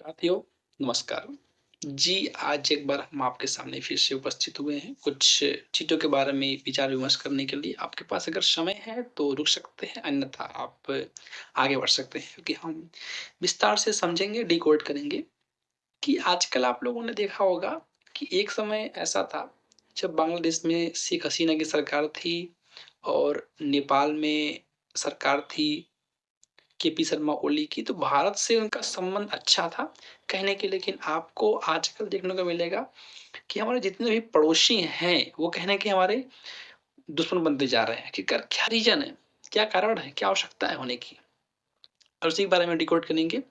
साथियों, नमस्कार। जी, आज एक बार हम आपके सामने फिर से उपस्थित हुए हैं, कुछ चीज़ों के बारे में विचार-विमर्श करने के लिए। आपके पास अगर समय है तो रुक सकते हैं, अन्यथा आप आगे बढ़ सकते हैं क्योंकि हम विस्तार से समझेंगे, डिकोड करेंगे कि आजकल आप लोगों ने देखा होगा कि एक समय ऐसा था, जब बांग्लादेश में शेख हसीना की सरकार थी और नेपाल में सरकार थी केपी शर्मा ओली की, तो भारत से उनका संबंध अच्छा था कहने के, लेकिन आपको आजकल देखने को मिलेगा कि हमारे जितने भी पड़ोसी हैं, वो कहने के हमारे दुश्मन बनते जा रहे हैं कि कर क्या रीज़न है? क्या कारण है? क्या आवश्यकता है होने की? और उसी के बारे में डिकोड करेंगे,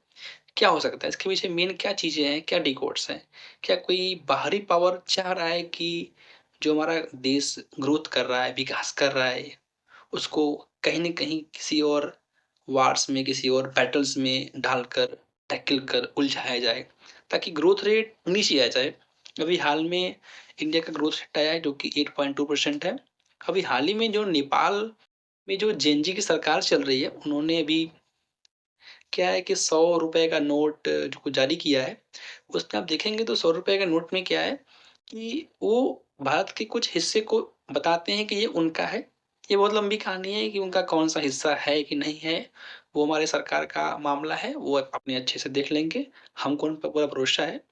क्या हो सकता है? इसके पीछे मेन क्या चीज़ें हैं? क्या डिकोड्स हैं? क्या कोई बाहरी पावर चाह रहा है कि जो हमारा देश ग्रोथ कर रहा है, विकास कर रहा है, उसको कहीं न कहीं किसी और वार्स में, किसी और बैटल्स में डालकर, टैकल कर उलझाया जाए, ताकि ग्रोथ रेट नीचे आ जाए। अभी हाल में इंडिया का ग्रोथ रेट आया है जो कि 8.2% है। अभी हाल ही में जो नेपाल में जो जेनज़ी की सरकार चल रही है, उन्होंने अभी क्या है कि ₹100 का नोट जो जारी किया है, उसमें आप देखेंगे तो ₹100 के नोट में क्या है कि वो भारत के कुछ हिस्से को बताते हैं कि ये उनका है। ये बहुत लंबी कहानी है कि उनका कौन-सा हिस्सा है कि नहीं है, वो हमारे सरकार का मामला है, वो अपने अच्छे से देख लेंगे। हमको उन पे पूरा भरोसा है,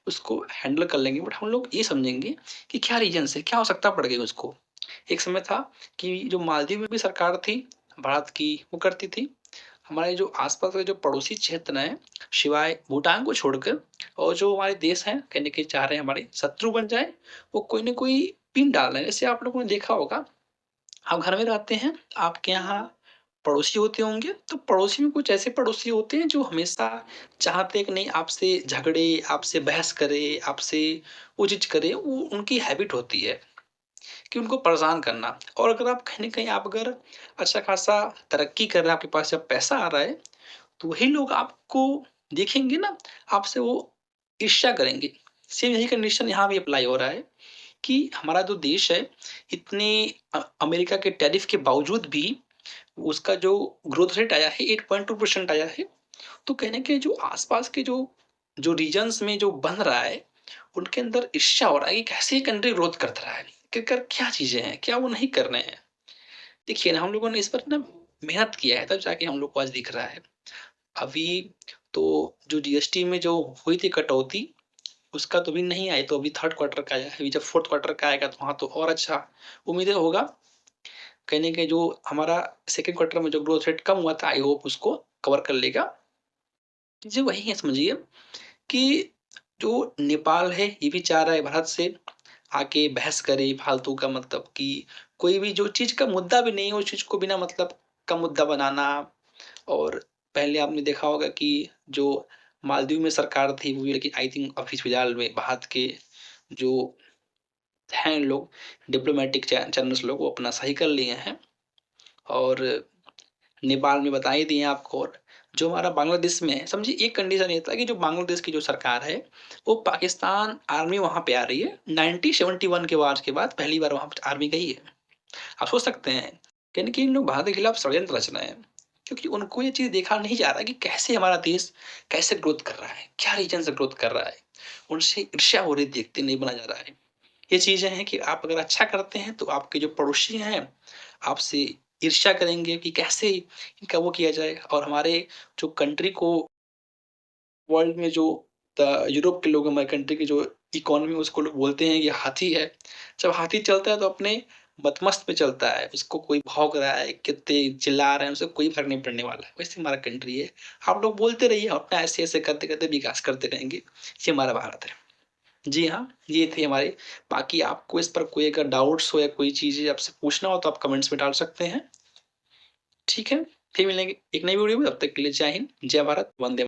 उसको हैंडल कर लेंगे। बट हम लोग ये समझेंगे कि क्या रीज़न्स है, क्या आवश्यकता पड़ गई उसको? एक समय था कि जो मालदीव में भी सरकार थी, भारत की, वो करती थी। हमारे जो आस-पास के जो पड़ोसी क्षेत्र हैं, शिवाय भूटान को छोड़कर, और जो हमारे देश हैं, कहने के चाह रहे हैं हमारे शत्रु बन जाएँ, वो कोई न कोई पिन डाल रहे हैं। जैसे आप लोगों ने देखा होगा, आप घर में रहते हैं, आपके यहाँ पड़ोसी होते होंगे, तो पड़ोसी में कुछ ऐसे पड़ोसी होते हैं जो हमेशा चाहते हैं कि नहीं आपसे झगड़े, आपसे बहस करे, आपसे वो चीज़ करे, वो उनकी हैबिट होती है कि उनको परेशान करना। और अगर आप कहीं न कहीं आप अगर अच्छा खासा तरक्की कर रहे हैं, आपके पास जब पैसा आ रहा है, तो वही लोग आपको देखेंगे ना, आपसे वो ईर्ष्या करेंगे। सेम यही कंडीशन यहाँ भी अप्लाई हो रहा है कि हमारा जो देश है, इतने अमेरिका के टैरिफ के बावजूद भी उसका जो ग्रोथ रेट आया है 8.2% आया है। तो कहने के जो आस-पास के जो जो रीजन्स में जो बन रहा है, उनके अंदर ईर्ष्या हो रहा है कि कैसे ये कंट्री ग्रोथ करता रहा है। कर क्या चीज़ें हैं, क्या वो नहीं कर रहे हैं? देखिए ना, हम लोगों ने इस पर ना मेहनत किया है, तब जाके हम लोग को आज दिख रहा है। अभी तो जो जीएसटी में जो हुई थी कटौती, उसका तो अभी नहीं आई, तो अभी थर्ड क्वार्टर का आया है। अभी जब फोर्थ क्वार्टर का आएगा तो वहाँ तो और अच्छा उम्मीदें होगा। कहने के जो हमारा सेकंड क्वार्टर में जो ग्रोथ रेट कम हुआ था, आई होप उसको कवर कर लेगा। चीज़ें वही हैं समझिए कि जो नेपाल है, ये भी चाह रहा है भारत से आके बहस करे फालतू का, मतलब कि कोई भी जो चीज़ का मुद्दा भी नहीं है, उस चीज़ को बिना मतलब का मुद्दा बनाना। और पहले आपने देखा होगा कि जो मालदीव में सरकार थी, वो भी, लेकिन आई थिंक अभी फिलहाल में भारत के जो हैं लोग, डिप्लोमैटिक चैनल्स लोग, वो अपना सही कर लिए हैं। और नेपाल में बता ही दिए आपको। और जो हमारा बांग्लादेश में है, समझिए एक कंडीशन ये था कि जो बांग्लादेश की जो सरकार है, वो पाकिस्तान आर्मी वहाँ पे आ रही है। 1971 के वार के बाद पहली बार वहाँ पे आर्मी गई है। आप सोच सकते हैं, यानी कि इन लोग भारत के खिलाफ षड्यंत्र रच रहे हैं, क्योंकि उनको ये चीज़ देखा नहीं जा रहा कि कैसे हमारा देश कैसे ग्रोथ कर रहा है, क्या रीज़न से ग्रोथ कर रहा है। उनसे ईर्ष्या हो रही देखते नहीं बना जा रहा है। ये चीज़ें हैं कि आप अगर अच्छा करते हैं, तो आपके जो पड़ोसी हैं, आपसे ईर्ष्या करेंगे कि कैसे इनका वो किया जाए। और हमारे जो कंट्री को वर्ल्ड में जो यूरोप के लोग हमारे कंट्री की जो इकोनॉमी है, उसको लोग बोलते हैं ये हाथी है। जब हाथी चलता है तो अपने मतमस्त पे चलता है, उसको कोई भौंक रहा है, कितने चिल्ला रहे हैं, उसे कोई फ़र्क नहीं पड़ने वाला है। वैसे हमारा कंट्री है। आप लोग बोलते रहिए, हम अपना ऐसे-ऐसे करते-करते विकास करते रहेंगे। ये हमारा भारत है। जी हाँ, ये थे हमारे। बाकी आपको इस पर कोई अगर डाउट्स हो या कोई चीज़ें आपसे पूछना हो, तो आप कमेंट्स में डाल सकते हैं। ठीक है? फिर मिलेंगे एक नई वीडियो में, तब तक के लिए जय हिंद, जय भारत, वंदे